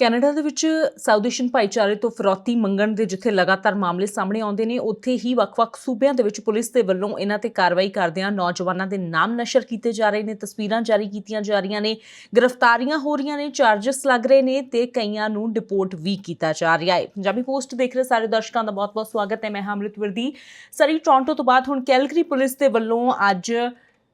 Canada ਦੇ ਵਿੱਚ south Asian ਭਾਈਚਾਰੇ ਤੋਂ ਫਿਰੌਤੀ ਮੰਗਣ ਦੇ ਜਿੱਥੇ ਲਗਾਤਾਰ ਮਾਮਲੇ ਸਾਹਮਣੇ ਆਉਂਦੇ ਨੇ, ਉੱਥੇ ਹੀ ਵੱਖ-ਵੱਖ ਸੂਬਿਆਂ ਦੇ ਵਿੱਚ ਪੁਲਿਸ ਦੇ ਵੱਲੋਂ ਇਹਨਾਂ ਤੇ ਕਾਰਵਾਈ ਕਰਦਿਆਂ ਨੌਜਵਾਨਾਂ ਦੇ ਨਾਮ ਨਸ਼ਰ ਕੀਤੇ ਜਾ ਰਹੇ ਨੇ, ਤਸਵੀਰਾਂ ਜਾਰੀ ਕੀਤੀਆਂ ਜਾ ਰਹੀਆਂ ਨੇ, ਗ੍ਰਿਫਤਾਰੀਆਂ ਹੋ ਰਹੀਆਂ ਨੇ, ਚਾਰਜਸ ਲੱਗ ਰਹੇ ਨੇ ਤੇ ਕਈਆਂ ਨੂੰ ਡਿਪੋਰਟ ਵੀ ਕੀਤਾ ਜਾ ਰਿਹਾ ਹੈ। ਪੰਜਾਬੀ ਪੋਸਟ ਦੇਖ ਰਹੇ ਸਾਰੇ ਦਰਸ਼ਕਾਂ ਦਾ ਬਹੁਤ-ਬਹੁਤ ਸਵਾਗਤ ਹੈ। ਮੈਂ ਅਮ੍ਰਿਤਵਰ ਦੀ ਸਰੀ ਟੋਰਾਂਟੋ ਤੋਂ ਬਾਅਦ ਹੁਣ ਕੈਲਗਰੀ ਪੁਲਿਸ ਦੇ ਵੱਲੋਂ ਅੱਜ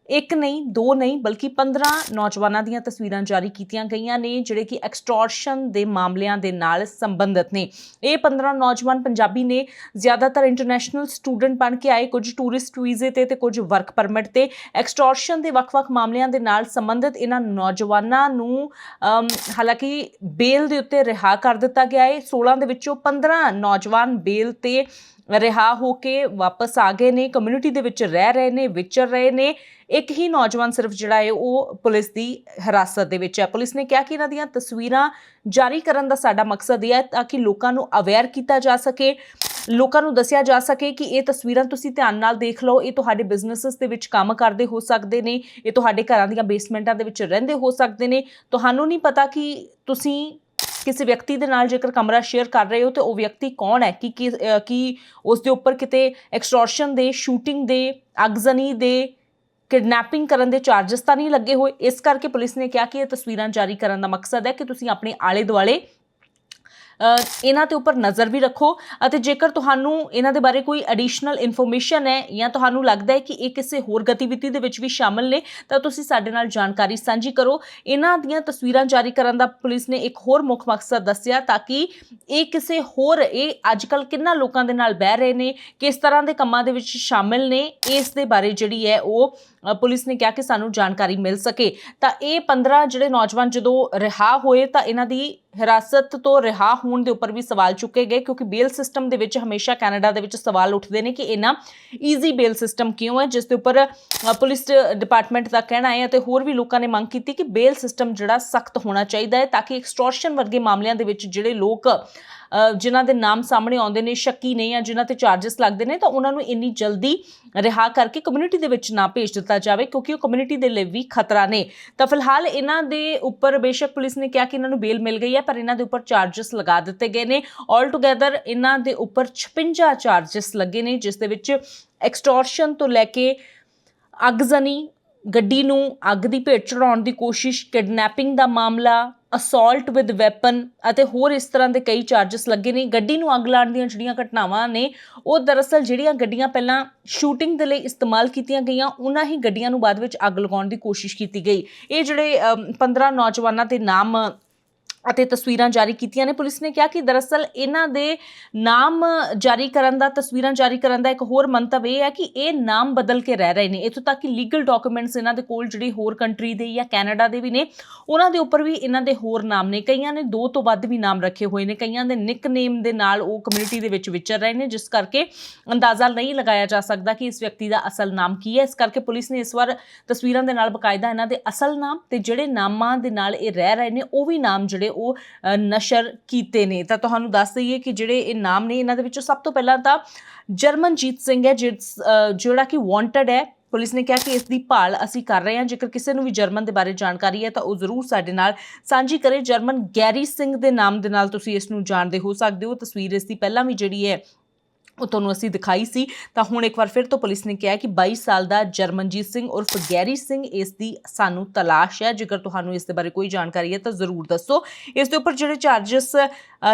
एक नहीं, दो नहीं, बल्कि 15 नौजवानों ਦੀਆਂ ਤਸਵੀਰਾਂ ਜਾਰੀ ਕੀਤੀਆਂ ਗਈਆਂ ਨੇ ਜਿਹੜੇ ਕਿ ਐਕਸਟੋਰਸ਼ਨ ਦੇ ਮਾਮਲਿਆਂ ਦੇ ਨਾਲ ਸੰਬੰਧਿਤ ਨੇ। ਇਹ 15 ਨੌਜਵਾਨ ਪੰਜਾਬੀ ਨੇ, ਜ਼ਿਆਦਾਤਰ ਇੰਟਰਨੈਸ਼ਨਲ ਸਟੂਡੈਂਟ ਬਣ ਕੇ ਆਏ, ਕੁਝ ਟੂਰਿਸਟ ਵੀਜ਼ੇ ਤੇ ਕੁਝ ਵਰਕ ਪਰਮਿਟ ਤੇ। ਐਕਸਟੋਰਸ਼ਨ ਦੇ ਵੱਖ-ਵੱਖ ਮਾਮਲਿਆਂ ਦੇ ਨਾਲ ਸੰਬੰਧਿਤ ਇਹਨਾਂ ਨੌਜਵਾਨਾਂ ਨੂੰ ਹਾਲਾਂਕਿ ਬੇਲ ਦੇ ਉੱਤੇ ਰਿਹਾ ਕਰ ਦਿੱਤਾ ਗਿਆ ਹੈ। 16 ਦੇ ਵਿੱਚੋਂ 15 ਨੌਜਵਾਨ ਬੇਲ ਤੇ ਰਿਹਾ ਹੋ ਕੇ ਵਾਪਸ ਆ ਗਏ ਨੇ, ਕਮਿਊਨਿਟੀ ਦੇ ਵਿੱਚ ਰਹਿ ਰਹੇ ਨੇ, ਵਿਚਰ ਰਹੇ ਨੇ। ਇੱਕ ਹੀ ਨੌਜਵਾਨ ਸਿਰਫ ਜਿਹੜਾ ਹੈ ਉਹ ਪੁਲਿਸ ਦੀ ਹਿਰਾਸਤ ਦੇ ਵਿੱਚ ਹੈ। ਪੁਲਿਸ ਨੇ ਕਿਹਾ ਕਿ ਇਹਨਾਂ ਦੀਆਂ ਤਸਵੀਰਾਂ ਜਾਰੀ ਕਰਨ ਦਾ ਸਾਡਾ ਮਕਸਦ ਇਹ ਹੈ ਤਾਂ ਕਿ ਲੋਕਾਂ ਨੂੰ ਅਵੇਅਰ ਕੀਤਾ ਜਾ ਸਕੇ, ਲੋਕਾਂ ਨੂੰ ਦੱਸਿਆ ਜਾ ਸਕੇ ਕਿ ਇਹ ਤਸਵੀਰਾਂ ਤੁਸੀਂ ਧਿਆਨ ਨਾਲ ਦੇਖ ਲਓ, ਇਹ ਤੁਹਾਡੇ ਬਿਜ਼ਨੈਸਸ ਦੇ ਵਿੱਚ ਕੰਮ ਕਰਦੇ ਹੋ ਸਕਦੇ ਨੇ, ਇਹ ਤੁਹਾਡੇ ਘਰਾਂ ਦੀਆਂ ਬੇਸਮੈਂਟਾਂ ਦੇ ਵਿੱਚ ਰਹਿੰਦੇ ਹੋ ਸਕਦੇ ਨੇ। ਤੁਹਾਨੂੰ ਨਹੀਂ ਪਤਾ ਕਿ ਤੁਸੀਂ ਕਿਸੇ ਵਿਅਕਤੀ ਦੇ ਨਾਲ ਜੇਕਰ ਕਮਰਾ ਸ਼ੇਅਰ ਕਰ ਰਹੇ ਹੋ ਤੇ ਉਹ ਵਿਅਕਤੀ ਕੌਣ ਹੈ, ਕਿ ਉਸ ਦੇ ਉੱਪਰ ਕਿਤੇ ਐਕਸਟੋਰਸ਼ਨ ਦੇ, ਸ਼ੂਟਿੰਗ ਦੇ, ਅਗਜ਼ਨੀ ਦੇ, ਕਿਡਨੈਪਿੰਗ ਕਰਨ ਦੇ ਚਾਰਜਸ ਤਾਂ ਨਹੀਂ ਲੱਗੇ ਹੋਏ। ਇਸ ਕਰਕੇ ਪੁਲਿਸ ਨੇ ਕਿਹਾ ਕਿ ਇਹ ਤਸਵੀਰਾਂ ਜਾਰੀ ਕਰਨ ਦਾ ਮਕਸਦ ਹੈ ਕਿ ਤੁਸੀਂ ਆਪਣੇ ਆਲੇ ਦੁਆਲੇ ਇਹਨਾਂ ਦੇ ਉੱਪਰ ਨਜ਼ਰ ਵੀ ਰੱਖੋ ਅਤੇ ਜੇਕਰ ਤੁਹਾਨੂੰ ਇਹਨਾਂ ਦੇ ਬਾਰੇ ਕੋਈ ਐਡੀਸ਼ਨਲ ਇਨਫੋਰਮੇਸ਼ਨ ਹੈ ਜਾਂ ਤੁਹਾਨੂੰ ਲੱਗਦਾ ਹੈ ਕਿ ਇਹ ਕਿਸੇ ਹੋਰ ਗਤੀਵਿਧੀ ਦੇ ਵਿੱਚ ਵੀ ਸ਼ਾਮਲ ਨੇ ਤਾਂ ਤੁਸੀਂ ਸਾਡੇ ਨਾਲ ਜਾਣਕਾਰੀ ਸਾਂਝੀ ਕਰੋ। ਇਹਨਾਂ ਦੀਆਂ ਤਸਵੀਰਾਂ ਜਾਰੀ ਕਰਨ ਦਾ ਪੁਲਿਸ ਨੇ ਇੱਕ ਹੋਰ ਮੁੱਖ ਮਕਸਦ ਦੱਸਿਆ ਤਾਂ ਕਿ ਇਹ ਕਿਸੇ ਹੋਰ, ਇਹ ਅੱਜਕੱਲ ਕਿੰਨਾ ਲੋਕਾਂ ਦੇ ਨਾਲ ਬਹਿ ਰਹੇ ਨੇ, ਕਿਸ ਤਰ੍ਹਾਂ ਦੇ ਕੰਮਾਂ ਦੇ ਵਿੱਚ ਸ਼ਾਮਿਲ ਨੇ, ਇਸ ਦੇ ਬਾਰੇ ਜਿਹੜੀ ਹੈ ਉਹ ਪੁਲਿਸ ਨੇ ਕਿਹਾ ਕਿ ਸਾਨੂੰ ਜਾਣਕਾਰੀ ਮਿਲ ਸਕੇ। ਤਾਂ ਇਹ 15 ਜਿਹੜੇ ਨੌਜਵਾਨ ਜਦੋਂ ਰਿਹਾ ਹੋਏ ਤਾਂ ਇਹਨਾਂ ਦੀ ਹਿਰਾਸਤ ਤੋਂ ਰਿਹਾ ਹੋਣ ਦੇ ਉੱਪਰ ਵੀ ਸਵਾਲ ਚੁੱਕੇ ਗਏ, ਕਿਉਂਕਿ ਬੇਲ ਸਿਸਟਮ ਦੇ ਵਿੱਚ ਹਮੇਸ਼ਾ ਕੈਨੇਡਾ ਦੇ ਵਿੱਚ ਸਵਾਲ ਉੱਠਦੇ ਨੇ ਕਿ ਇਹਨਾਂ ਈਜ਼ੀ ਬੇਲ ਸਿਸਟਮ ਕਿਉਂ ਹੈ, ਜਿਸ ਦੇ ਉੱਪਰ ਪੁਲਿਸ ਡਿਪਾਰਟਮੈਂਟ ਦਾ ਕਹਿਣਾ ਹੈ ਅਤੇ ਹੋਰ ਵੀ ਲੋਕਾਂ ਨੇ ਮੰਗ ਕੀਤੀ ਕਿ ਬੇਲ ਸਿਸਟਮ ਜਿਹੜਾ ਸਖਤ ਹੋਣਾ ਚਾਹੀਦਾ ਹੈ ਤਾਂ ਕਿ ਐਕਸਟੋਰਸ਼ਨ ਵਰਗੇ ਮਾਮਲਿਆਂ ਦੇ ਵਿੱਚ ਜਿਹੜੇ ਲੋਕ ਜਿਨ੍ਹਾਂ ਦੇ ਨਾਮ ਸਾਹਮਣੇ ਆਉਂਦੇ ਨੇ, ਸ਼ੱਕੀ ਨੇ ਜਾਂ ਜਿਨ੍ਹਾਂ ਤੇ ਚਾਰਜਸ ਲੱਗਦੇ ਨੇ, ਤਾਂ ਉਹਨਾਂ ਨੂੰ ਇੰਨੀ ਜਲਦੀ ਰਿਹਾ ਕਰਕੇ ਕਮਿਊਨਿਟੀ ਦੇ ਵਿੱਚ ਨਾ ਭੇਜ ਦਿੱਤਾ ਜਾਵੇ, ਕਿਉਂਕਿ ਉਹ ਕਮਿਊਨਿਟੀ ਦੇ ਲਈ ਵੀ ਖਤਰਾ ਨੇ। ਤਾਂ ਫਿਲਹਾਲ ਇਹਨਾਂ ਦੇ ਉੱਪਰ ਬੇਸ਼ੱਕ ਪੁਲਿਸ ਨੇ ਕਿਹਾ ਕਿ ਇਹਨਾਂ ਨੂੰ ਬੇਲ ਮਿਲ ਗਈ ਹੈ, ਪਰ ਇਹਨਾਂ ਦੇ ਉੱਪਰ ਚਾਰਜਸ ਲਗਾ ਦਿੱਤੇ ਗਏ ਨੇ। ਆਲ ਟੂਗੈਦਰ ਇਹਨਾਂ ਦੇ ਉੱਪਰ 56 ਚਾਰਜਸ ਲੱਗੇ ਨੇ, ਜਿਸ ਦੇ ਵਿੱਚ ਐਕਸਟੋਰਸ਼ਨ ਤੋਂ ਲੈ ਕੇ ਅਗਜ਼ਨੀ, ਗੱਡੀ ਨੂੰ ਅੱਗ ਦੀ ਭੇਟ ਚੜਾਉਣ ਦੀ ਕੋਸ਼ਿਸ਼, ਕਿਡਨੈਪਿੰਗ ਦਾ ਮਾਮਲਾ, ਅਸੌਲਟ ਵਿਦ ਵੈਪਨ ਅਤੇ ਹੋਰ ਇਸ ਤਰ੍ਹਾਂ ਦੇ ਕਈ ਚਾਰਜਸ ਲੱਗੇ ਨੇ। ਗੱਡੀ ਨੂੰ ਅੱਗ ਲਾਉਣ ਦੀਆਂ ਜਿਹੜੀਆਂ ਘਟਨਾਵਾਂ ਨੇ ਉਹ ਦਰਅਸਲ ਜਿਹੜੀਆਂ ਗੱਡੀਆਂ ਪਹਿਲਾਂ ਸ਼ੂਟਿੰਗ ਦੇ ਲਈ ਇਸਤੇਮਾਲ ਕੀਤੀਆਂ ਗਈਆਂ, ਉਹਨਾਂ ਹੀ ਗੱਡੀਆਂ ਨੂੰ ਬਾਅਦ ਵਿੱਚ ਅੱਗ ਲਗਾਉਣ ਦੀ ਕੋਸ਼ਿਸ਼ ਕੀਤੀ ਗਈ। ਇਹ ਜਿਹੜੇ 15 ਨੌਜਵਾਨਾਂ ਦੇ ਨਾਮ ਅਤੇ ਤਸਵੀਰਾਂ ਜਾਰੀ ਕੀਤੀਆਂ ਨੇ, ਪੁਲਿਸ ਨੇ ਕਿਹਾ ਕਿ ਦਰਅਸਲ ਇਹਨਾਂ ਦੇ ਨਾਮ ਜਾਰੀ ਕਰਨ ਦਾ, ਤਸਵੀਰਾਂ ਜਾਰੀ ਕਰਨ ਦਾ ਇੱਕ ਹੋਰ ਮੰਤਵ ਇਹ ਹੈ ਕਿ ਇਹ ਨਾਮ ਬਦਲ ਕੇ ਰਹਿ ਰਹੇ ਨੇ। ਇੱਥੋਂ ਤੱਕ ਕਿ ਲੀਗਲ ਡਾਕੂਮੈਂਟਸ ਇਹਨਾਂ ਦੇ ਕੋਲ ਜਿਹੜੇ ਹੋਰ ਕੰਟਰੀ ਦੇ ਜਾਂ ਕੈਨੇਡਾ ਦੇ ਵੀ ਨੇ, ਉਹਨਾਂ ਦੇ ਉੱਪਰ ਵੀ ਇਹਨਾਂ ਦੇ ਹੋਰ ਨਾਮ ਨੇ। ਕਈਆਂ ਨੇ 2 ਤੋਂ ਵੱਧ ਵੀ ਨਾਮ ਰੱਖੇ ਹੋਏ ਨੇ, ਕਈਆਂ ਦੇ ਨਿਕਨੇਮ ਦੇ ਨਾਲ ਉਹ ਕਮਿਊਨਿਟੀ ਦੇ ਵਿੱਚ ਵਿਚਰ ਰਹੇ ਨੇ, ਜਿਸ ਕਰਕੇ ਅੰਦਾਜ਼ਾ ਨਹੀਂ ਲਗਾਇਆ ਜਾ ਸਕਦਾ ਕਿ ਇਸ ਵਿਅਕਤੀ ਦਾ ਅਸਲ ਨਾਮ ਕੀ ਹੈ। ਇਸ ਕਰਕੇ ਪੁਲਿਸ ਨੇ ਇਸ ਵਾਰ ਤਸਵੀਰਾਂ ਦੇ ਨਾਲ ਬਕਾਇਦਾ ਇਹਨਾਂ ਦੇ ਅਸਲ ਨਾਮ ਤੇ ਜਿਹੜੇ ਨਾਮਾਂ ਦੇ ਨਾਲ ਇਹ ਰਹਿ ਰਹੇ ਨੇ ਉਹ ਵੀ ਨਾਮ ਜਿਹੜੇ ਉਹ ਨਸ਼ਰ ਕੀਤੇ ਨੇ। ਤਾਂ ਤੁਹਾਨੂੰ ਦੱਸ ਦਈਏ ਕਿ ਜਿਹੜੇ ਇਹ ਨਾਮ ਨੇ, ਇਹਨਾਂ ਦੇ ਵਿੱਚੋਂ ਸਭ ਤੋਂ ਪਹਿਲਾਂ ਤਾਂ ਜਰਮਨਜੀਤ ਸਿੰਘ ਹੈ, ਜਿਹੜਾ ਕਿ ਵਾਂਟਡ ਹੈ। ਪੁਲਿਸ ਨੇ ਕਿਹਾ ਕਿ ਇਸ ਦੀ ਭਾਲ ਅਸੀਂ ਕਰ ਰਹੇ ਹਾਂ, ਜੇਕਰ ਕਿਸੇ ਨੂੰ ਵੀ ਜਰਮਨ ਦੇ ਬਾਰੇ ਜਾਣਕਾਰੀ ਹੈ ਤਾਂ ਉਹ ਜ਼ਰੂਰ ਸਾਡੇ ਨਾਲ ਸਾਂਝੀ ਕਰੇ। ਜਰਮਨ ਗੈਰੀ ਸਿੰਘ ਦੇ ਨਾਮ ਦੇ ਨਾਲ ਤੁਸੀਂ ਇਸ ਨੂੰ ਜਾਣਦੇ ਹੋ ਸਕਦੇ ਹੋ। ਤਸਵੀਰ ਇਸ ਦੀ ਪਹਿਲਾਂ ਵੀ ਜਿਹੜੀ ਹੈ ਉਹ ਤੁਹਾਨੂੰ ਅਸੀਂ ਦਿਖਾਈ ਸੀ। ਤਾਂ ਹੁਣ ਇੱਕ ਵਾਰ ਫਿਰ ਤੋਂ ਪੁਲਿਸ ਨੇ ਕਿਹਾ ਕਿ 22 ਸਾਲ ਦਾ ਜਰਮਨਜੀਤ ਸਿੰਘ ਉਰਫ ਗੈਰੀ ਸਿੰਘ, ਇਸ ਦੀ ਸਾਨੂੰ ਤਲਾਸ਼ ਹੈ। ਜੇਕਰ ਤੁਹਾਨੂੰ ਇਸ ਦੇ ਬਾਰੇ ਕੋਈ ਜਾਣਕਾਰੀ ਹੈ ਤਾਂ ਜ਼ਰੂਰ ਦੱਸੋ। ਇਸ ਦੇ ਉੱਪਰ ਜਿਹੜੇ ਚਾਰਜਸ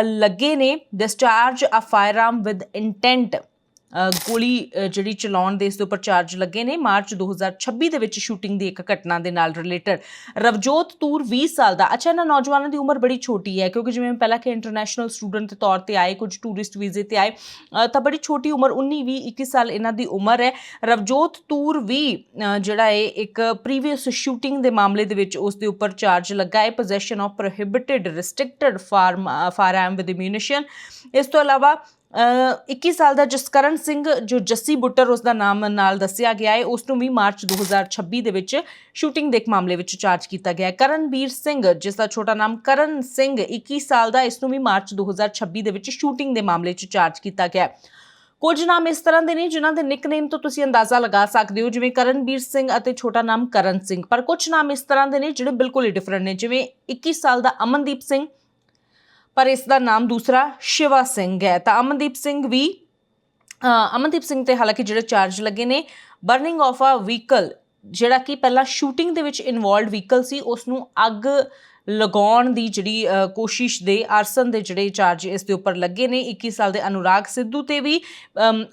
ਲੱਗੇ ਨੇ, discharge a firearm with intent, ਗੋਲੀ ਜਿਹੜੀ ਚਲਾਉਣ ਦੇ ਇਸ ਦੇ ਉੱਪਰ ਚਾਰਜ ਲੱਗੇ ਨੇ। ਮਾਰਚ 2026 ਦੇ ਵਿੱਚ ਸ਼ੂਟਿੰਗ ਦੀ ਇੱਕ ਘਟਨਾ ਦੇ ਨਾਲ ਰਿਲੇਟਡ। ਰਵਜੋਤ ਤੂਰ 20 ਸਾਲ ਦਾ। ਅੱਛਾ, ਇਹਨਾਂ ਨੌਜਵਾਨਾਂ ਦੀ ਉਮਰ ਬੜੀ ਛੋਟੀ ਹੈ, ਕਿਉਂਕਿ ਜਿਵੇਂ ਪਹਿਲਾਂ ਕਿ ਇੰਟਰਨੈਸ਼ਨਲ ਸਟੂਡੈਂਟ ਦੇ ਤੌਰ ਤੇ ਆਏ, ਕੁਝ ਟੂਰਿਸਟ ਵੀਜ਼ੇ ਤੇ ਆਏ, ਤਾਂ ਬੜੀ ਛੋਟੀ ਉਮਰ 19, 20, 21 ਸਾਲ ਇਹਨਾਂ ਦੀ ਉਮਰ ਹੈ। ਰਵਜੋਤ ਤੂਰ ਵੀ ਜਿਹੜਾ ਹੈ ਇੱਕ ਪ੍ਰੀਵੀਅਸ ਸ਼ੂਟਿੰਗ ਦੇ ਮਾਮਲੇ ਦੇ ਵਿੱਚ ਉਸ ਦੇ ਉੱਪਰ ਚਾਰਜ ਲੱਗਾ ਹੈ, possession of prohibited restricted ਫਾਇਰਆਰਮ with ammunition. ਇਸ ਤੋਂ ਇਲਾਵਾ 21 ਸਾਲ ਦਾ ਜਸਕਰਨ ਸਿੰਘ, ਜੋ ਜੱਸੀ ਬੁੱਟਰ ਉਸ ਦਾ ਨਾਮ ਨਾਲ ਦੱਸਿਆ ਗਿਆ ਹੈ, ਉਸ ਨੂੰ ਵੀ ਮਾਰਚ 2026 ਦੇ ਵਿੱਚ ਸ਼ੂਟਿੰਗ ਦੇ ਇੱਕ ਮਾਮਲੇ ਵਿੱਚ ਚਾਰਜ ਕੀਤਾ ਗਿਆ ਹੈ। ਕਰਨਵੀਰ ਸਿੰਘ, ਜਿਸ ਦਾ ਛੋਟਾ ਨਾਮ ਕਰਨ ਸਿੰਘ, 21 ਸਾਲ ਦਾ, ਇਸ ਨੂੰ ਵੀ ਮਾਰਚ 2026 ਦੇ ਵਿੱਚ ਸ਼ੂਟਿੰਗ ਦੇ ਮਾਮਲੇ 'ਚ ਚਾਰਜ ਕੀਤਾ ਗਿਆ। ਕੁਝ ਨਾਮ ਇਸ ਤਰ੍ਹਾਂ ਦੇ ਨੇ ਜਿਨ੍ਹਾਂ ਦੇ ਨਿਕਨੇਮ ਤੋਂ ਤੁਸੀਂ ਅੰਦਾਜ਼ਾ ਲਗਾ ਸਕਦੇ ਹੋ, ਜਿਵੇਂ ਕਰਨਵੀਰ ਸਿੰਘ ਅਤੇ ਛੋਟਾ ਨਾਮ ਕਰਨ ਸਿੰਘ। ਪਰ ਕੁਝ ਨਾਮ ਇਸ ਤਰ੍ਹਾਂ ਦੇ ਨੇ ਜਿਹੜੇ ਬਿਲਕੁਲ ਹੀ ਡਿਫਰੈਂਟ ਨੇ, ਜਿਵੇਂ 21 ਸਾਲ ਦਾ ਅਮਨਦੀਪ ਸਿੰਘ, ਪਰ ਇਸ ਦਾ ਨਾਮ ਦੂਸਰਾ ਸ਼ਿਵਾ ਸਿੰਘ ਹੈ। ਤਾਂ ਅਮਨਦੀਪ ਸਿੰਘ ਤੇ ਹਾਲਾਂਕਿ ਜਿਹੜੇ ਚਾਰਜ ਲੱਗੇ ਨੇ ਬਰਨਿੰਗ ਆਫ ਅ ਵਹੀਕਲ, ਜਿਹੜਾ ਕਿ ਪਹਿਲਾਂ ਸ਼ੂਟਿੰਗ ਦੇ ਵਿੱਚ ਇਨਵੋਲਵਡ ਵਹੀਕਲ ਸੀ, ਉਸ ਨੂੰ ਅੱਗ ਲਗਾਉਣ ਦੀ ਜਿਹੜੀ ਕੋਸ਼ਿਸ਼ ਦੇ ਆਰਸਨ ਦੇ ਜਿਹੜੇ ਚਾਰਜ ਇਸ ਦੇ ਉੱਪਰ ਲੱਗੇ ਨੇ। 21 ਸਾਲ ਦੇ ਅਨੁਰਾਗ ਸਿੱਧੂ ਤੇ ਵੀ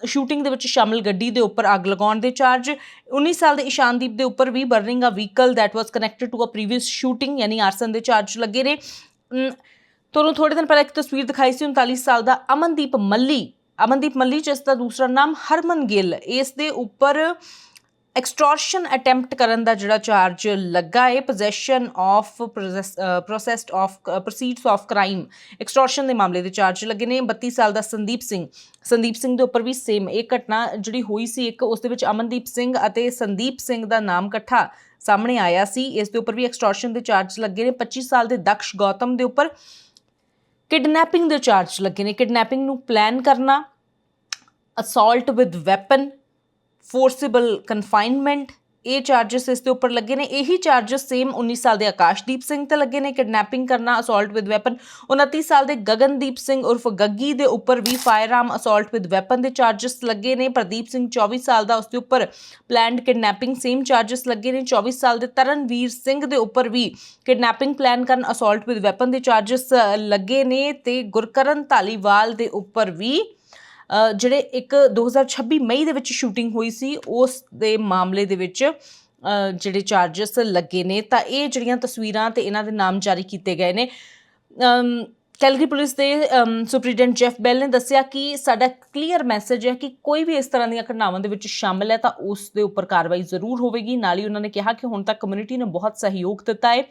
ਸ਼ੂਟਿੰਗ ਦੇ ਵਿੱਚ ਸ਼ਾਮਲ ਗੱਡੀ ਦੇ ਉੱਪਰ ਅੱਗ ਲਗਾਉਣ ਦੇ ਚਾਰਜ, 19 ਸਾਲ ਦੇ ਇਸ਼ਾਨਦੀਪ ਦੇ ਉੱਪਰ ਵੀ burning a vehicle that was connected to a previous shooting ਯਾਨੀ ਆਰਸਨ ਦੇ ਚਾਰਜ ਲੱਗੇ ਨੇ। ਤੁਹਾਨੂੰ ਥੋੜੇ ਦਿਨ ਪਹਿਲਾਂ ਇੱਕ ਤਸਵੀਰ ਦਿਖਾਈ ਸੀ 39 ਸਾਲ ਦਾ ਅਮਨਦੀਪ ਮੱਲੀ ਜਿਸ ਦਾ ਦੂਸਰਾ ਨਾਮ ਹਰਮਨ ਗਿੱਲ, ਇਸ ਦੇ ਉੱਪਰ ਐਕਸਟੋਰਸ਼ਨ ਅਟੈਂਪਟ ਕਰਨ ਦਾ ਜਿਹੜਾ ਚਾਰਜ ਲੱਗਾ ਹੈ। Possession of processed of proceeds of crime, extortion ਦੇ ਮਾਮਲੇ ਦੇ ਚਾਰਜ ਲੱਗੇ ਨੇ। 32 ਸਾਲ ਦਾ ਸੰਦੀਪ ਸਿੰਘ ਦੇ ਉੱਪਰ ਵੀ ਸੇਮ ਇਹ ਘਟਨਾ ਜਿਹੜੀ ਹੋਈ ਸੀ ਇੱਕ, ਉਸ ਦੇ ਵਿੱਚ ਅਮਨਦੀਪ ਸਿੰਘ ਅਤੇ ਸੰਦੀਪ ਸਿੰਘ ਦਾ ਨਾਮ ਇਕੱਠਾ ਸਾਹਮਣੇ ਆਇਆ ਸੀ, ਇਸ ਦੇ ਉੱਪਰ ਵੀ ਐਕਸਟੋਰਸ਼ਨ ਦੇ ਚਾਰਜ ਲੱਗੇ ਨੇ। 25 ਸਾਲ ਦੇ ਦਕਸ਼ ਗੌਤਮ ਦੇ ਉੱਪਰ ਕਿਡਨੈਪਿੰਗ ਦੇ ਚਾਰਜ ਲੱਗੇ ਨੇ। ਕਿਡਨੈਪਿੰਗ ਨੂੰ ਪਲਾਨ ਕਰਨਾ, ਅਸੌਲਟ ਵਿਦ ਵੈਪਨ, ਫੋਰਸਿਬਲ ਕਨਫਾਈਨਮੈਂਟ, ਇਹ ਚਾਰਜਸ ਇਸ ਦੇ ਉੱਪਰ ਲੱਗੇ ਨੇ। ਇਹੀ ਚਾਰਜਸ ਸੇਮ 19 ਸਾਲ ਦੇ ਆਕਾਸ਼ਦੀਪ ਸਿੰਘ ਤੇ ਲੱਗੇ ਨੇ, ਕਿਡਨੈਪਿੰਗ ਕਰਨਾ, ਅਸੌਲਟ ਵਿਦ ਵੈਪਨ। 29 ਸਾਲ ਦੇ ਗਗਨਦੀਪ ਸਿੰਘ ਉਰਫ ਗੱਗੀ ਦੇ ਉੱਪਰ ਵੀ firearm, assault with weapon ਦੇ ਚਾਰਜਸ ਲੱਗੇ ਨੇ। ਪ੍ਰਦੀਪ ਸਿੰਘ 24 ਸਾਲ ਦਾ, ਉਸ ਦੇ ਉੱਪਰ ਪਲਾਨਡ ਕਿਡਨੈਪਿੰਗ, ਸੇਮ ਚਾਰਜਸ ਲੱਗੇ ਨੇ। 24 ਸਾਲ ਦੇ ਤਰਨਵੀਰ ਸਿੰਘ ਦੇ ਉੱਪਰ ਵੀ ਕਿਡਨੈਪਿੰਗ ਪਲਾਨ ਕਰਨ, ਅਸੌਲਟ ਵਿਦ ਵੈਪਨ ਦੇ ਚਾਰਜਸ ਲੱਗੇ ਨੇ। ਤੇ ਗੁਰਕਰਨ ਧਾਲੀਵਾਲ ਦੇ ਉੱਪਰ ਵੀ ਜਿਹੜੇ ਇੱਕ 2026 ਮਈ ਦੇ ਵਿੱਚ ਸ਼ੂਟਿੰਗ ਹੋਈ ਸੀ ਉਸ ਦੇ ਮਾਮਲੇ ਦੇ ਵਿੱਚ ਜਿਹੜੇ ਚਾਰਜਸ ਲੱਗੇ ਨੇ। ਤਾਂ ਇਹ ਜਿਹੜੀਆਂ ਤਸਵੀਰਾਂ ਤੇ ਇਹਨਾਂ ਦੇ ਨਾਮ ਜਾਰੀ ਕੀਤੇ ਗਏ ਨੇ। ਕੈਲਗਰੀ ਪੁਲਿਸ ਦੇ ਸੁਪਰੀਡੈਂਟ ਜੈਫ ਬੈਲ ਨੇ ਦੱਸਿਆ ਕਿ ਸਾਡਾ ਕਲੀਅਰ ਮੈਸੇਜ ਹੈ ਕਿ ਕੋਈ ਵੀ ਇਸ ਤਰ੍ਹਾਂ ਦੀਆਂ ਘਟਨਾਵਾਂ ਦੇ ਵਿੱਚ ਸ਼ਾਮਲ ਹੈ ਤਾਂ ਉਸ ਦੇ ਉੱਪਰ ਕਾਰਵਾਈ ਜ਼ਰੂਰ ਹੋਵੇਗੀ। ਨਾਲ ਹੀ ਉਹਨਾਂ ਨੇ ਕਿਹਾ ਕਿ ਹੁਣ ਤੱਕ ਕਮਿਊਨਿਟੀ ਨੇ ਬਹੁਤ ਸਹਿਯੋਗ ਦਿੱਤਾ ਹੈ।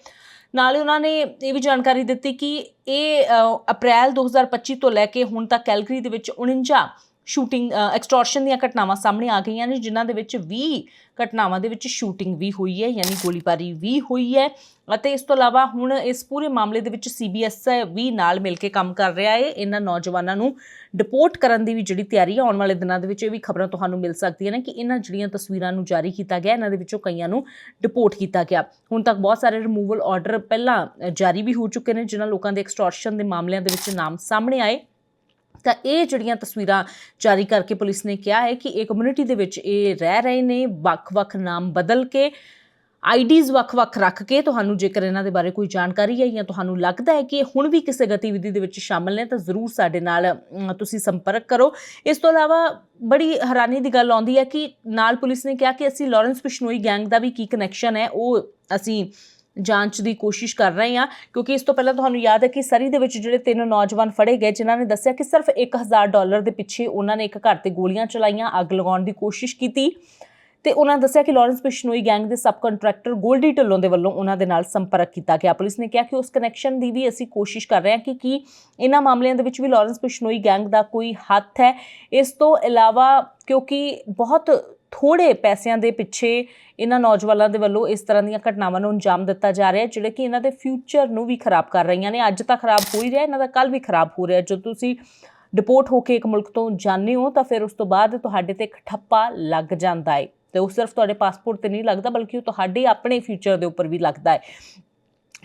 ਨਾਲ ਹੀ ਉਹਨਾਂ ਨੇ ਇਹ ਵੀ ਜਾਣਕਾਰੀ ਦਿੱਤੀ ਕਿ ਇਹ ਅਪ੍ਰੈਲ 2025 ਤੋਂ ਲੈ ਕੇ ਹੁਣ ਤੱਕ ਕੈਲਗਰੀ ਦੇ ਵਿੱਚ 49 ਸ਼ੂਟਿੰਗ ਐਕਸਟੋਰਸ਼ਨ ਦੀਆਂ ਘਟਨਾਵਾਂ ਸਾਹਮਣੇ ਆ ਗਈਆਂ ਨੇ, ਜਿਨ੍ਹਾਂ ਦੇ ਵਿੱਚ 20 ਘਟਨਾਵਾਂ ਦੇ ਵਿੱਚ ਸ਼ੂਟਿੰਗ ਵੀ ਹੋਈ ਹੈ ਯਾਨੀ ਗੋਲੀਬਾਰੀ ਵੀ ਹੋਈ ਹੈ। ਅਤੇ ਇਸ ਤੋਂ ਇਲਾਵਾ ਹੁਣ ਇਸ ਪੂਰੇ ਮਾਮਲੇ ਦੇ ਵਿੱਚ CBS ਵੀ ਨਾਲ ਮਿਲ ਕੇ ਕੰਮ ਕਰ ਰਿਹਾ ਹੈ। ਇਹਨਾਂ ਨੌਜਵਾਨਾਂ ਨੂੰ ਡਿਪੋਰਟ ਕਰਨ ਦੀ ਵੀ ਜਿਹੜੀ ਤਿਆਰੀ ਹੈ, ਆਉਣ ਵਾਲੇ ਦਿਨਾਂ ਦੇ ਵਿੱਚ ਇਹ ਵੀ ਖਬਰਾਂ ਤੁਹਾਨੂੰ ਮਿਲ ਸਕਦੀਆਂ ਨੇ ਕਿ ਇਹਨਾਂ ਜਿਹੜੀਆਂ ਤਸਵੀਰਾਂ ਨੂੰ ਜਾਰੀ ਕੀਤਾ ਗਿਆ, ਇਹਨਾਂ ਦੇ ਵਿੱਚੋਂ ਕਈਆਂ ਨੂੰ ਡਿਪੋਰਟ ਕੀਤਾ ਗਿਆ। ਹੁਣ ਤੱਕ ਬਹੁਤ ਸਾਰੇ ਰਿਮੂਵਲ ਆਰਡਰ ਪਹਿਲਾਂ ਜਾਰੀ ਵੀ ਹੋ ਚੁੱਕੇ ਨੇ, ਜਿਨ੍ਹਾਂ ਲੋਕਾਂ ਦੇ ਐਕਸਟੋਰਸ਼ਨ ਦੇ ਮਾਮਲਿਆਂ ਦੇ ਵਿੱਚ ਨਾਮ ਸਾਹਮਣੇ ਆਏ। ਤਾਂ ਇਹ ਜਿਹੜੀਆਂ ਤਸਵੀਰਾਂ ਜਾਰੀ ਕਰਕੇ ਪੁਲਿਸ ਨੇ ਕਿਹਾ ਹੈ ਕਿ ਇਹ ਕਮਿਊਨਿਟੀ ਦੇ ਵਿੱਚ ਇਹ ਰਹਿ ਰਹੇ ਨੇ, ਵੱਖ-ਵੱਖ ਨਾਮ ਬਦਲ ਕੇ, ਆਈਡੀਜ਼ ਵੱਖ-ਵੱਖ ਰੱਖ ਕੇ। ਤੁਹਾਨੂੰ ਜੇਕਰ ਇਹਨਾਂ ਦੇ ਬਾਰੇ ਕੋਈ ਜਾਣਕਾਰੀ ਹੈ ਜਾਂ ਤੁਹਾਨੂੰ ਲੱਗਦਾ ਹੈ ਕਿ ਹੁਣ ਵੀ ਕਿਸੇ ਗਤੀਵਿਧੀ ਦੇ ਵਿੱਚ ਸ਼ਾਮਲ ਨੇ ਤਾਂ ਜ਼ਰੂਰ ਸਾਡੇ ਨਾਲ ਤੁਸੀਂ ਸੰਪਰਕ ਕਰੋ। ਇਸ ਤੋਂ ਇਲਾਵਾ ਬੜੀ ਹੈਰਾਨੀ ਦੀ ਗੱਲ ਆਉਂਦੀ ਹੈ ਕਿ ਨਾਲ ਪੁਲਿਸ ਨੇ ਕਿਹਾ ਕਿ ਅਸੀਂ ਲਾਰੈਂਸ ਬਿਸ਼ਨੋਈ ਗੈਂਗ ਦਾ ਵੀ ਕੀ ਕਨੈਕਸ਼ਨ ਹੈ ਉਹ ਅਸੀਂ ਜਾਂਚ ਦੀ ਕੋਸ਼ਿਸ਼ ਕਰ ਰਹੇ ਹਾਂ, ਕਿਉਂਕਿ ਇਸ ਤੋਂ ਪਹਿਲਾਂ ਤੁਹਾਨੂੰ ਯਾਦ ਹੈ ਕਿ ਸਰੀ ਦੇ ਵਿੱਚ ਜਿਹੜੇ 3 ਨੌਜਵਾਨ ਫੜੇ ਗਏ ਜਿਨ੍ਹਾਂ ਨੇ ਦੱਸਿਆ ਕਿ ਸਿਰਫ $1000 ਦੇ ਪਿੱਛੇ ਉਹਨਾਂ ਨੇ ਇੱਕ ਘਰ ਤੇ ਗੋਲੀਆਂ ਚਲਾਈਆਂ, ਅੱਗ ਲਗਾਉਣ ਦੀ ਕੋਸ਼ਿਸ਼ ਕੀਤੀ ਤੇ ਉਹਨਾਂ ਨੇ ਦੱਸਿਆ ਕਿ ਲਾਰੈਂਸ ਬਿਸ਼ਨੋਈ ਗੈਂਗ ਦੇ ਸਬ ਕੰਟਰੈਕਟਰ ਗੋਲਡੀ ਢਿੱਲੋਂ ਦੇ ਵੱਲੋਂ ਉਹਨਾਂ ਦੇ ਨਾਲ ਸੰਪਰਕ ਕੀਤਾ ਗਿਆ। ਪੁਲਿਸ ਨੇ ਕਿਹਾ ਕਿ ਉਸ ਕਨੈਕਸ਼ਨ ਦੀ ਵੀ ਅਸੀਂ ਕੋਸ਼ਿਸ਼ ਕਰ ਰਹੇ ਹਾਂ ਕਿ ਕੀ ਇਹਨਾਂ ਮਾਮਲਿਆਂ ਦੇ ਵਿੱਚ ਵੀ ਲਾਰੈਂਸ ਬਿਸ਼ਨੋਈ ਗੈਂਗ ਦਾ ਕੋਈ ਹੱਥ ਹੈ। ਇਸ ਤੋਂ ਇਲਾਵਾ ਕਿਉਂਕਿ ਬਹੁਤ ਥੋੜੇ ਪੈਸਿਆਂ ਦੇ ਪਿੱਛੇ ਇਹਨਾਂ ਨੌਜਵਾਨਾਂ ਦੇ ਵੱਲੋਂ ਇਸ ਤਰ੍ਹਾਂ ਦੀਆਂ ਘਟਨਾਵਾਂ ਨੂੰ ਅੰਜਾਮ ਦਿੱਤਾ ਜਾ ਰਿਹਾ, ਜਿਹੜੇ ਕਿ ਇਹਨਾਂ ਦੇ ਫਿਊਚਰ ਨੂੰ ਵੀ ਖਰਾਬ ਕਰ ਰਹੀਆਂ ਨੇ। ਅੱਜ ਤਾਂ ਖਰਾਬ ਹੋ ਹੀ ਰਿਹਾ, ਇਹਨਾਂ ਦਾ ਕੱਲ੍ਹ ਵੀ ਖਰਾਬ ਹੋ ਰਿਹਾ। ਜਦੋਂ ਤੁਸੀਂ ਡਿਪੋਰਟ ਹੋ ਕੇ ਇੱਕ ਮੁਲਕ ਤੋਂ ਜਾਂਦੇ ਹੋ ਤਾਂ ਫਿਰ ਉਸ ਤੋਂ ਬਾਅਦ ਤੁਹਾਡੇ ਤੇ ਇੱਕ ਠੱਪਾ ਲੱਗ ਜਾਂਦਾ ਹੈ ਤੇ ਉਹ ਸਿਰਫ ਤੁਹਾਡੇ ਪਾਸਪੋਰਟ ਤੇ ਨਹੀਂ ਲੱਗਦਾ ਬਲਕਿ ਉਹ ਤੁਹਾਡੇ ਆਪਣੇ ਫਿਊਚਰ ਦੇ ਉੱਪਰ ਵੀ ਲੱਗਦਾ ਹੈ।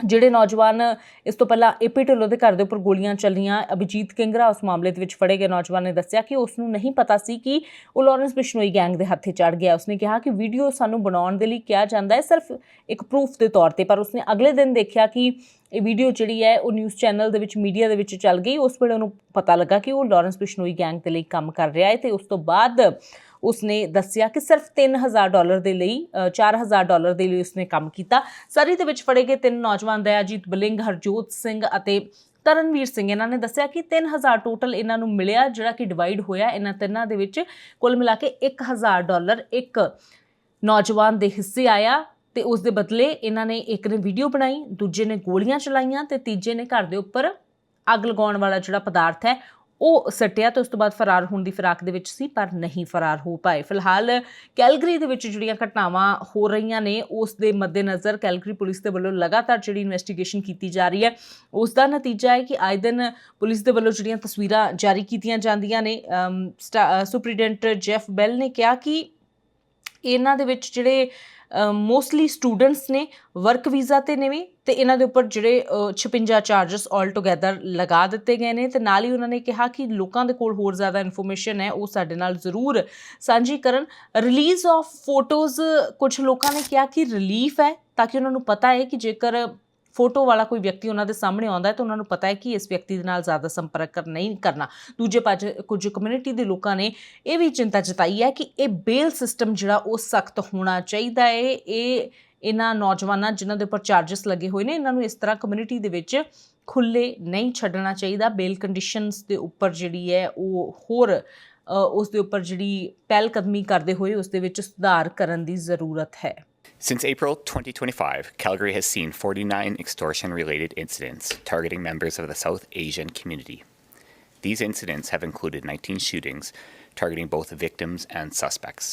ਜਿਹੜੇ ਨੌਜਵਾਨ ਇਸ ਤੋਂ ਪਹਿਲਾਂ AP ਢਿੱਲੋਂ ਦੇ ਘਰ ਦੇ ਉੱਪਰ ਗੋਲੀਆਂ ਚੱਲੀਆਂ, ਅਭਿਜੀਤ ਕਿੰਗਰਾ ਉਸ ਮਾਮਲੇ ਦੇ ਵਿੱਚ ਫੜੇ ਗਏ ਨੌਜਵਾਨ ਨੇ ਦੱਸਿਆ ਕਿ ਉਸ ਨੂੰ ਨਹੀਂ ਪਤਾ ਸੀ ਕਿ ਉਹ ਲਾਰੈਂਸ ਬਿਸ਼ਨੋਈ ਗੈਂਗ ਦੇ ਹੱਥੇ ਚੜ੍ਹ ਗਿਆ। ਉਸਨੇ ਕਿਹਾ ਕਿ ਵੀਡੀਓ ਸਾਨੂੰ ਬਣਾਉਣ ਦੇ ਲਈ ਕਿਹਾ ਜਾਂਦਾ ਹੈ ਸਿਰਫ ਇੱਕ ਪ੍ਰੂਫ ਦੇ ਤੌਰ ਤੇ, ਪਰ ਉਸਨੇ ਅਗਲੇ ਦਿਨ ਦੇਖਿਆ ਕਿ ਇਹ ਵੀਡੀਓ ਜਿਹੜੀ ਹੈ ਉਹ ਨਿਊਜ਼ ਚੈਨਲ ਦੇ ਵਿੱਚ ਮੀਡੀਆ ਦੇ ਵਿੱਚ ਚੱਲ ਗਈ। ਉਸ ਵੇਲੇ ਉਹਨੂੰ ਪਤਾ ਲੱਗਾ ਕਿ ਉਹ ਲਾਰੈਂਸ ਬਿਸ਼ਨੋਈ ਗੈਂਗ ਦੇ ਲਈ ਕੰਮ ਕਰ ਰਿਹਾ ਹੈ ਤੇ ਉਸ ਤੋਂ ਬਾਅਦ ਉਸਨੇ ਦੱਸਿਆ ਕਿ ਸਿਰਫ $3000 ਦੇ ਲਈ $4000 ਦੇ ਲਈ ਉਸਨੇ ਕੰਮ ਕੀਤਾ। ਸਰੀ ਦੇ ਵਿੱਚ ਫੜੇ ਗਏ 3 ਨੌਜਵਾਨ ਦਇਆਜੀਤ ਬਲਿੰਗ, ਹਰਜੋਤ ਸਿੰਘ ਅਤੇ ਤਰਨਵੀਰ ਸਿੰਘ, ਇਹਨਾਂ ਨੇ ਦੱਸਿਆ ਕਿ 3000 ਟੋਟਲ ਇਹਨਾਂ ਨੂੰ ਮਿਲਿਆ, ਜਿਹੜਾ ਕਿ ਡਿਵਾਈਡ ਹੋਇਆ ਇਹਨਾਂ ਤਿੰਨਾਂ ਦੇ ਵਿੱਚ ਕੁੱਲ ਮਿਲਾ ਕੇ $1000 ਇੱਕ ਨੌਜਵਾਨ ਦੇ ਹਿੱਸੇ ਆਇਆ ਤੇ ਉਸ ਦੇ ਬਦਲੇ ਇਹਨਾਂ ਨੇ ਇੱਕ ਨੇ ਵੀਡੀਓ ਬਣਾਈ, ਦੂਜੇ ਨੇ ਗੋਲੀਆਂ ਚਲਾਈਆਂ ਤੇ ਤੀਜੇ ਨੇ ਘਰ ਦੇ ਉੱਪਰ ਅੱਗ ਲਗਾਉਣ ਵਾਲਾ ਜਿਹੜਾ ਪਦਾਰਥ ਹੈ ਉਹ ਸੱਟਿਆ ਤੇ ਉਸ ਤੋਂ ਬਾਅਦ ਫਰਾਰ ਹੋਣ ਦੀ ਫਿਰਾਕ ਦੇ ਵਿੱਚ ਸੀ ਪਰ ਨਹੀਂ ਫਰਾਰ ਹੋ ਪਾਏ। ਫਿਲਹਾਲ ਕੈਲਗਰੀ ਦੇ ਵਿੱਚ ਜਿਹੜੀਆਂ ਘਟਨਾਵਾਂ ਹੋ ਰਹੀਆਂ ਨੇ ਉਸ ਦੇ ਮੱਦੇਨਜ਼ਰ ਕੈਲਗਰੀ ਪੁਲਿਸ ਦੇ ਵੱਲੋਂ ਲਗਾਤਾਰ ਜਿਹੜੀ ਇਨਵੈਸਟੀਗੇਸ਼ਨ ਕੀਤੀ ਜਾ ਰਹੀ ਹੈ, ਉਸ ਦਾ ਨਤੀਜਾ ਹੈ ਕਿ ਆਏ ਦਿਨ ਪੁਲਿਸ ਦੇ ਵੱਲੋਂ ਜਿਹੜੀਆਂ ਤਸਵੀਰਾਂ ਜਾਰੀ ਕੀਤੀਆਂ ਜਾਂਦੀਆਂ ਨੇ। ਸੁਪਰੀਡੈਂਟ ਜੈਫ ਬੈਲ ਨੇ ਕਿਹਾ ਕਿ ਇਹਨਾਂ ਦੇ ਵਿੱਚ ਜਿਹੜੇ ਮੋਸਟਲੀ ਸਟੂਡੈਂਟਸ ਨੇ, ਵਰਕ ਵੀਜ਼ਾ 'ਤੇ ਨੇ ਵੀ, ਅਤੇ ਇਹਨਾਂ ਦੇ ਉੱਪਰ ਜਿਹੜੇ 56 ਚਾਰਜਸ ਆਲ ਟੂਗੈਦਰ ਲਗਾ ਦਿੱਤੇ ਗਏ ਨੇ। ਅਤੇ ਨਾਲ ਹੀ ਉਹਨਾਂ ਨੇ ਕਿਹਾ ਕਿ ਲੋਕਾਂ ਦੇ ਕੋਲ ਹੋਰ ਜ਼ਿਆਦਾ ਇਨਫੋਰਮੇਸ਼ਨ ਹੈ ਉਹ ਸਾਡੇ ਨਾਲ ਜ਼ਰੂਰ ਸਾਂਝੀ ਕਰਨ। ਰਿਲੀਜ਼ ਆਫ ਫੋਟੋਜ਼, ਕੁਛ ਲੋਕਾਂ ਨੇ ਕਿਹਾ ਕਿ ਰਿਲੀਫ ਹੈ ਤਾਂ ਕਿ ਉਹਨਾਂ ਨੂੰ ਪਤਾ ਹੈ ਕਿ ਜੇਕਰ ਫੋਟੋ ਵਾਲਾ ਕੋਈ ਵਿਅਕਤੀ ਉਹਨਾਂ ਦੇ ਸਾਹਮਣੇ ਆਉਂਦਾ ਹੈ ਤਾਂ ਉਹਨਾਂ ਨੂੰ ਪਤਾ ਹੈ ਕਿ ਇਸ ਵਿਅਕਤੀ ਦੇ ਨਾਲ ਜ਼ਿਆਦਾ ਸੰਪਰਕ ਨਹੀਂ ਕਰਨਾ। ਦੂਜੇ ਪਾਸੇ ਕੁਝ ਕਮਿਊਨਿਟੀ ਦੇ ਲੋਕਾਂ ਨੇ ਇਹ ਵੀ ਚਿੰਤਾ ਜਤਾਈ ਹੈ ਕਿ ਇਹ ਬੇਲ ਸਿਸਟਮ ਜਿਹੜਾ ਉਹ ਸਖਤ ਹੋਣਾ ਚਾਹੀਦਾ ਹੈ। ਇਹ ਇਹਨਾਂ ਨੌਜਵਾਨਾਂ ਜਿਨ੍ਹਾਂ ਦੇ ਉੱਪਰ ਚਾਰਜਸ ਲੱਗੇ ਹੋਏ ਨੇ, ਇਹਨਾਂ ਨੂੰ ਇਸ ਤਰ੍ਹਾਂ ਕਮਿਊਨਿਟੀ ਦੇ ਵਿੱਚ ਖੁੱਲ੍ਹੇ ਨਹੀਂ ਛੱਡਣਾ ਚਾਹੀਦਾ। ਬੇਲ ਕੰਡੀਸ਼ਨਸ ਦੇ ਉੱਪਰ ਜਿਹੜੀ ਹੈ ਉਹ ਹੋਰ ਉਸ ਦੇ ਉੱਪਰ ਜਿਹੜੀ ਪਹਿਲ ਕਦਮੀ ਕਰਦੇ ਹੋਏ ਉਸ ਦੇ ਵਿੱਚ ਸੁਧਾਰ ਕਰਨ ਦੀ ਜ਼ਰੂਰਤ ਹੈ। Since April 2025, Calgary has seen 49 extortion-related incidents targeting members of the South Asian community. These incidents have included 19 shootings targeting both victims and suspects.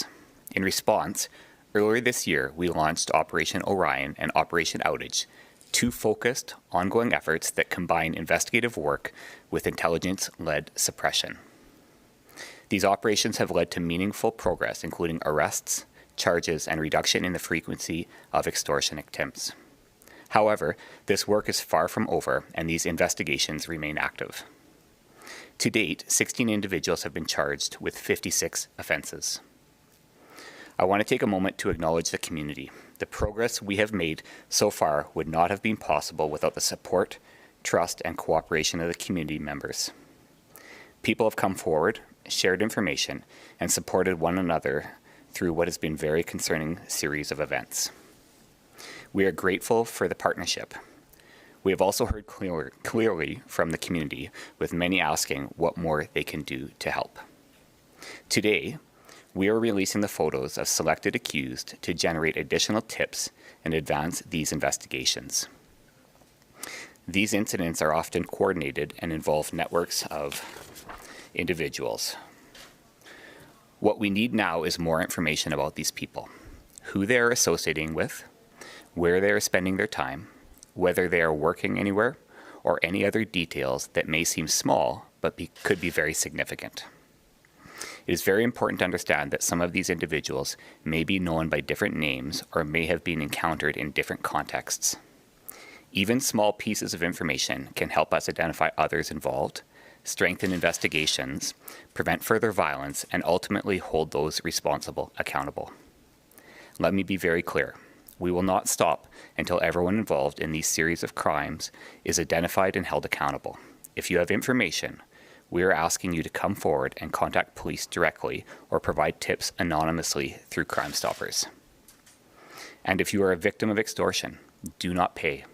In response, earlier this year, we launched Operation Orion and Operation Outage, two focused, ongoing efforts that combine investigative work with intelligence-led suppression. These operations have led to meaningful progress, including arrests, charges, and reduction in the frequency of extortion attempts. However, this work is far from over, and these investigations remain active. To date, 16 individuals have been charged with 56 offences. I want to take a moment to acknowledge the community. The progress we have made so far would not have been possible without the support, trust, and cooperation of the community members. People have come forward, shared information, and supported one another through what has been a very concerning series of events. We are grateful for the partnership. We have also heard clearly from the community, with many asking what more they can do to help. Today, we are releasing the photos of selected accused to generate additional tips and advance these investigations. These incidents are often coordinated and involve networks of individuals. What we need now is more information about these people, who they are associating with, where they are spending their time, whether they are working anywhere, or any other details that may seem small but could be very significant. It is very important to understand that some of these individuals may be known by different names or may have been encountered in different contexts. Even small pieces of information can help us identify others involved, strengthen investigations, prevent further violence, and ultimately hold those responsible accountable. Let me be very clear. We will not stop until everyone involved in these series of crimes is identified and held accountable. If you have information, we are asking you to come forward and contact police directly or provide tips anonymously through Crime Stoppers. And if you are a victim of extortion, do not pay.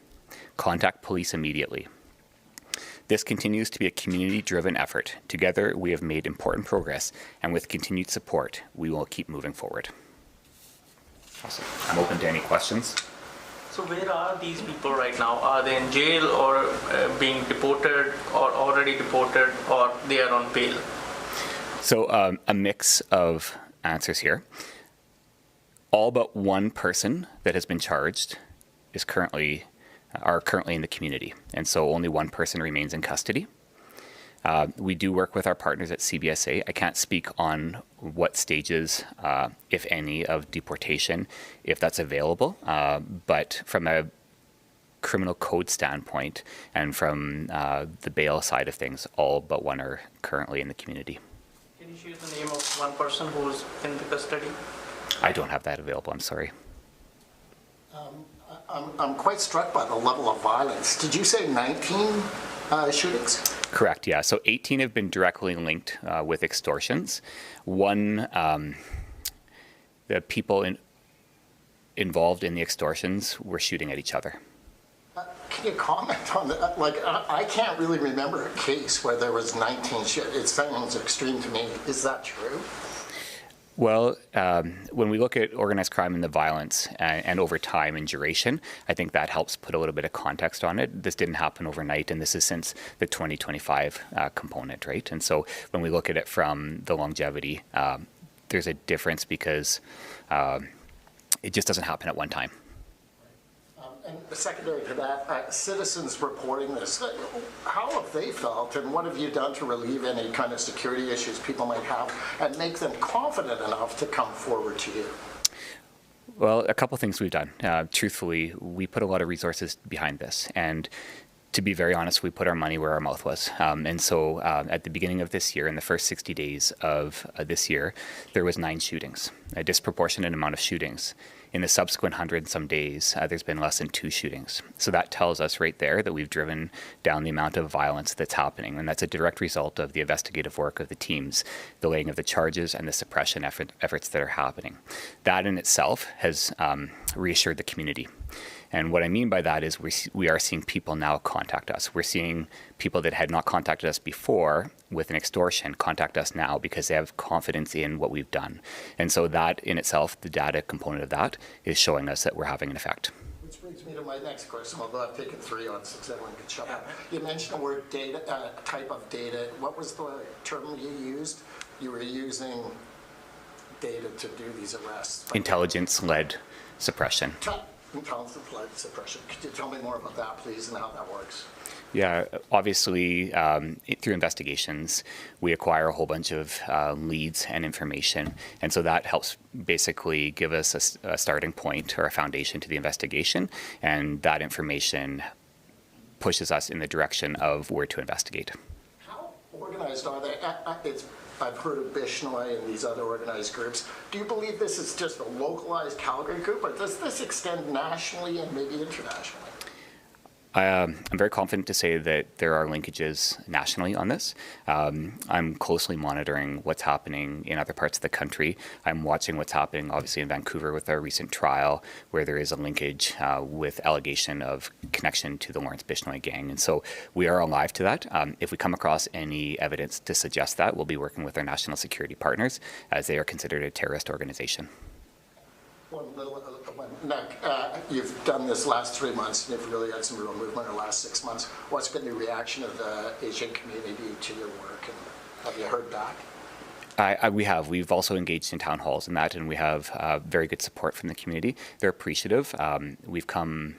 Contact police immediately. This continues to be a community-driven effort. Together, we have made important progress, and with continued support, we will keep moving forward. Awesome. I'm open to any questions. So where are these people right now? Are they in jail or being deported or already deported, or they are on bail? So a mix of answers here. All but one person that has been charged is are currently in the community, and so only one person remains in custody. We do work with our partners at CBSA. I can't speak on what stages, if any, of deportation, if that's available, but from a criminal code standpoint and from the bail side of things, all but one are currently in the community. Can you share the name of one person who's in the custody? I don't have that available, I'm sorry. I'm quite struck by the level of violence. Did you say 19 shootings? Correct, yeah. So 18 have been directly linked with extortions. One, the people involved in the extortions were shooting at each other. Can you comment on that? Like, I can't really remember a case where there was 19 shootings. It sounds extreme to me. Is that true? Well, when we look at organized crime and the violence and over time and duration, I think that helps put a little bit of context on it. This didn't happen overnight, and this is since the 2025 component, right? And so when we look at it from the longevity, there's a difference because it just doesn't happen at one time. And secondary to that, citizens reporting this, how have they felt, and what have you done to relieve any kind of security issues people might have and make them confident enough to come forward to you? Well, a couple things we've done. Truthfully, we put a lot of resources behind this, and to be very honest, we put our money where our mouth was. And so at the beginning of this year, in the first 60 days of this year, there was 9 shootings, a disproportionate amount of shootings. In the subsequent 100 and some days, there's been less than 2 shootings. So that tells us right there that we've driven down the amount of violence that's happening. And that's a direct result of the investigative work of the teams, the laying of the charges and the suppression efforts that are happening. That in itself has reassured the community. And what I mean by that is we are seeing people now contact us. We're seeing people that had not contacted us before with an extortion contact us now because they have confidence in what we've done. And so that in itself, the data component of that is showing us that we're having an effect. Which brings me to my next question, although I've taken 3 on 6, everyone can shut up. You mentioned the word data, type of data. What was the term you used? You were using data to do these arrests. Intelligence-led suppression. Intelligence-led suppression. Could you tell me more about that, please, and how that works? Yeah, obviously, through investigations, we acquire a whole bunch of leads and information. And so that helps basically give us a starting point or a foundation to the investigation. And that information pushes us in the direction of where to investigate. How organized are they? I've heard of Bishnoi and these other organized groups. Do you believe this is just a localized Calgary group, or does this extend nationally and maybe internationally? I'm very confident to say that there are linkages nationally on this. I'm closely monitoring what's happening in other parts of the country. I'm watching what's happening, obviously, in Vancouver with our recent trial, where there is a linkage with allegation of connection to the Lawrence Bishnoi gang. And so we are alive to that. If we come across any evidence to suggest that, we'll be working with our national security partners, as they are considered a terrorist organization. You've done this last 3 months, and you've really had some real movement in the last 6 months. What's been the reaction of the Asian community to your work, and have you heard back? We have. We've also engaged in town halls and that, and we have very good support from the community. They're appreciative. We've come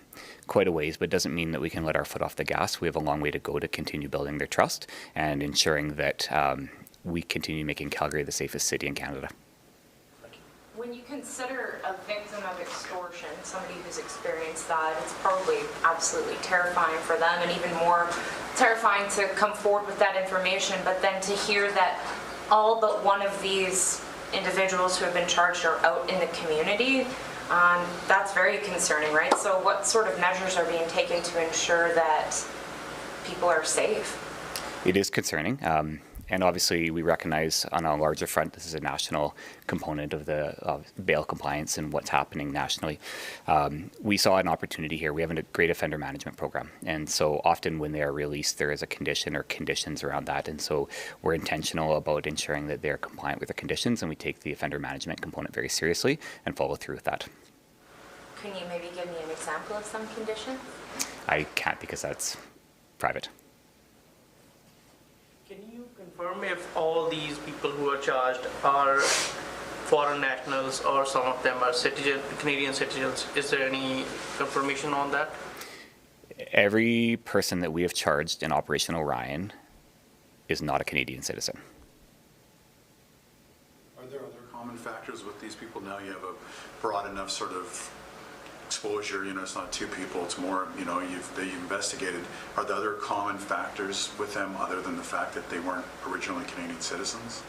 quite a ways, but it doesn't mean that we can let our foot off the gas. We have a long way to go to continue building their trust and ensuring that we continue making Calgary the safest city in Canada. When you consider a victim of extortion, somebody who's experienced that, it's probably absolutely terrifying for them, and even more terrifying to come forward with that information, but then to hear that all but one of these individuals who have been charged are out in the community, that's very concerning, right? So what sort of measures are being taken to ensure that people are safe? It is concerning. And obviously, we recognize on a larger front, this is a national component of the bail compliance and what's happening nationally. We saw an opportunity here. We have a great offender management program. And so often when they are released, there is a condition or conditions around that. And so we're intentional about ensuring that they're compliant with the conditions, and we take the offender management component very seriously and follow through with that. Can you maybe give me an example of some condition? I can't, because that's private. Can you confirm if all these people who are charged are foreign nationals, or some of them are Canadian citizens? Is there any confirmation on that? Every person that we have charged in Operation Orion is not a Canadian citizen. Are there other common factors with these people now? You have a broad enough sort of exposure, it's not 2 people, it's more, they investigated. Are there other common factors with them other than the fact that they weren't originally Canadian citizens?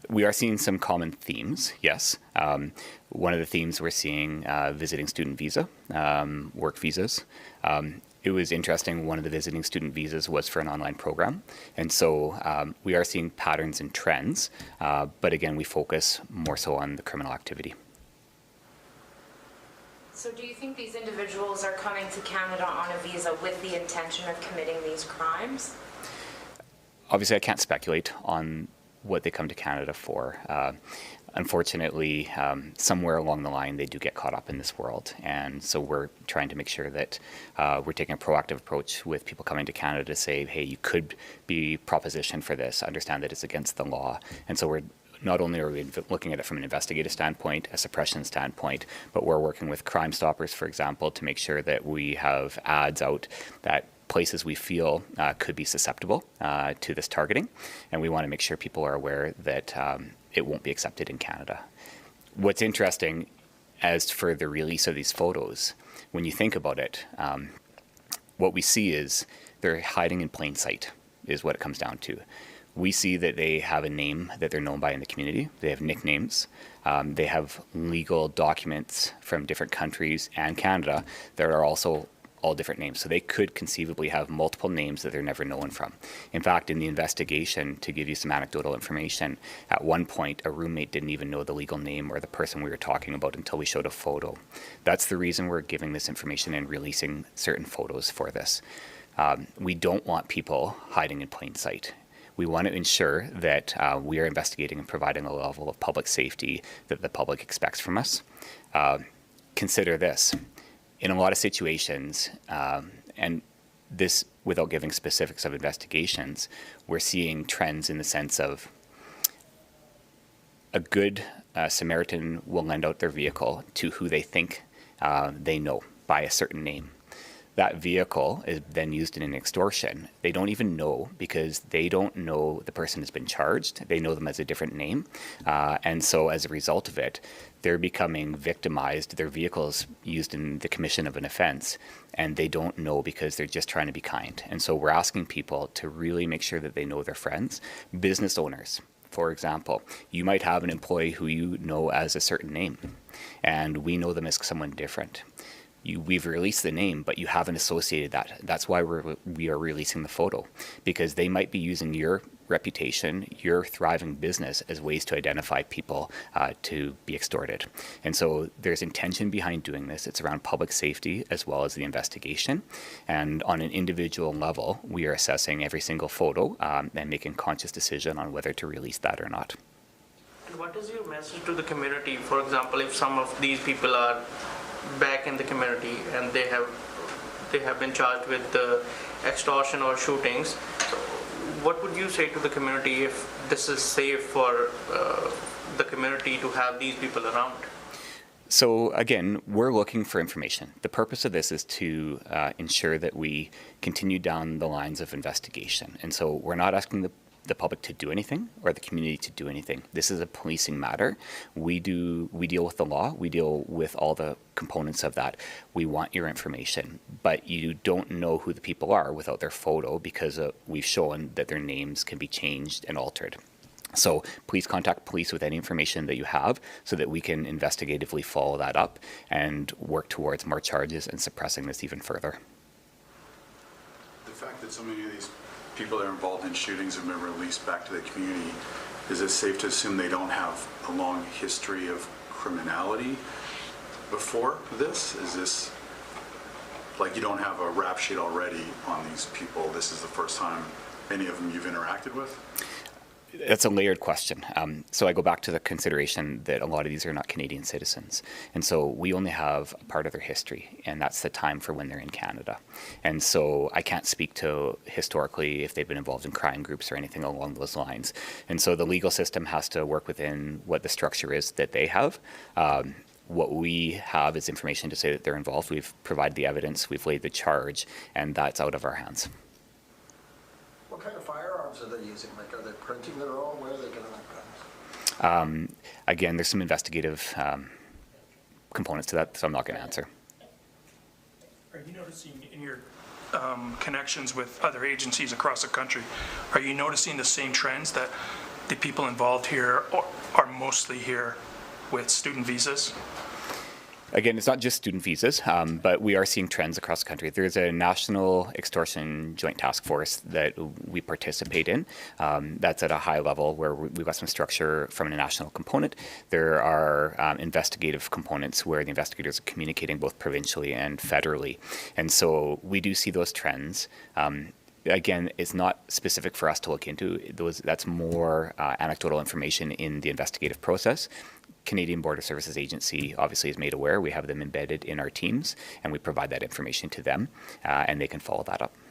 We are seeing some common themes, yes. One of the themes we're seeing, visiting student visa, work visas. It was interesting, one of the visiting student visas was for an online program. And so we are seeing patterns and trends, but again, we focus more so on the criminal activity. So do you think these individuals are coming to Canada on a visa with the intention of committing these crimes? Obviously, I can't speculate on what they come to Canada for. Unfortunately, somewhere along the line, they do get caught up in this world. And so we're trying to make sure that we're taking a proactive approach with people coming to Canada to say, hey, you could be propositioned for this, understand that it's against the law. And so we're not only are we looking at it from an investigative standpoint, a suppression standpoint, but we're working with Crime Stoppers, for example, to make sure that we have ads out that places we feel could be susceptible to this targeting. And we want to make sure people are aware that it won't be accepted in Canada. What's interesting, as for the release of these photos, when you think about it, what we see is they're hiding in plain sight, is what it comes down to. We see that they have a name that they're known by in the community. They have nicknames. They have legal documents from different countries and Canada that are also all different names. So they could conceivably have multiple names that they're never known from. In fact, in the investigation, to give you some anecdotal information, at one point, a roommate didn't even know the legal name or the person we were talking about until we showed a photo. That's the reason we're giving this information and releasing certain photos for this. We don't want people hiding in plain sight. We want to ensure that we are investigating and providing a level of public safety that the public expects from us. Consider this. In a lot of situations, and this without giving specifics of investigations, we're seeing trends in the sense of a good Samaritan will lend out their vehicle to who they think they know by a certain name. That vehicle is then used in an extortion. They don't even know because they don't know the person has been charged. They know them as a different name. And so as a result of it, they're becoming victimized. Their vehicle's used in the commission of an offense, and they don't know because they're just trying to be kind. And so we're asking people to really make sure that they know their friends. Business owners, for example, you might have an employee who you know as a certain name, and we know them as someone different. We've released the name, but you haven't associated that. That's why we are releasing the photo, because they might be using your reputation, your thriving business as ways to identify people to be extorted. And so there's intention behind doing this. It's around public safety as well as the investigation. And on an individual level, we are assessing every single photo and making conscious decision on whether to release that or not. And what is your message to the community? For example, if some of these people are back in the community and they have been charged with extortion or shootings, what would you say to the community if this is safe for the community to have these people around? So again, we're looking for information. The purpose of this is to ensure that we continue down the lines of investigation. And so we're not asking the public to do anything or the community to do anything. This is a policing matter. We deal with the law. We deal with all the components of that. We want your information, but you don't know who the people are without their photo, because we've shown that their names can be changed and altered. So please contact police with any information that you have so that we can investigatively follow that up and work towards more charges and suppressing this even further. The fact that so many of these people that are involved in shootings have been released back to the community, is it safe to assume they don't have a long history of criminality before this? Is this like you don't have a rap sheet already on these people? This is the first time any of them you've interacted with? That's a layered question. So I go back to the consideration that a lot of these are not Canadian citizens. And so we only have a part of their history, and that's the time for when they're in Canada. And so I can't speak to historically if they've been involved in crime groups or anything along those lines. And so the legal system has to work within what the structure is that they have. What we have is information to say that they're involved. We've provided the evidence, we've laid the charge, and that's out of our hands. What kind of firearms are they using? Like, are they printing their own? Where are they getting their guns? Again, there's some investigative components to that, so I'm not going to answer. Are you noticing in your connections with other agencies across the country, are you noticing the same trends that the people involved here are mostly here with student visas? Again, it's not just student visas, but we are seeing trends across the country. There's a national extortion joint task force that we participate in. That's at a high level where we've got some structure from a national component. There are investigative components where the investigators are communicating both provincially and federally. And so we do see those trends. Again, it's not specific for us to look into. That's more anecdotal information in the investigative process. Canadian Border Services Agency obviously is made aware. We have them embedded in our teams, and we provide that information to them, and they can follow that up.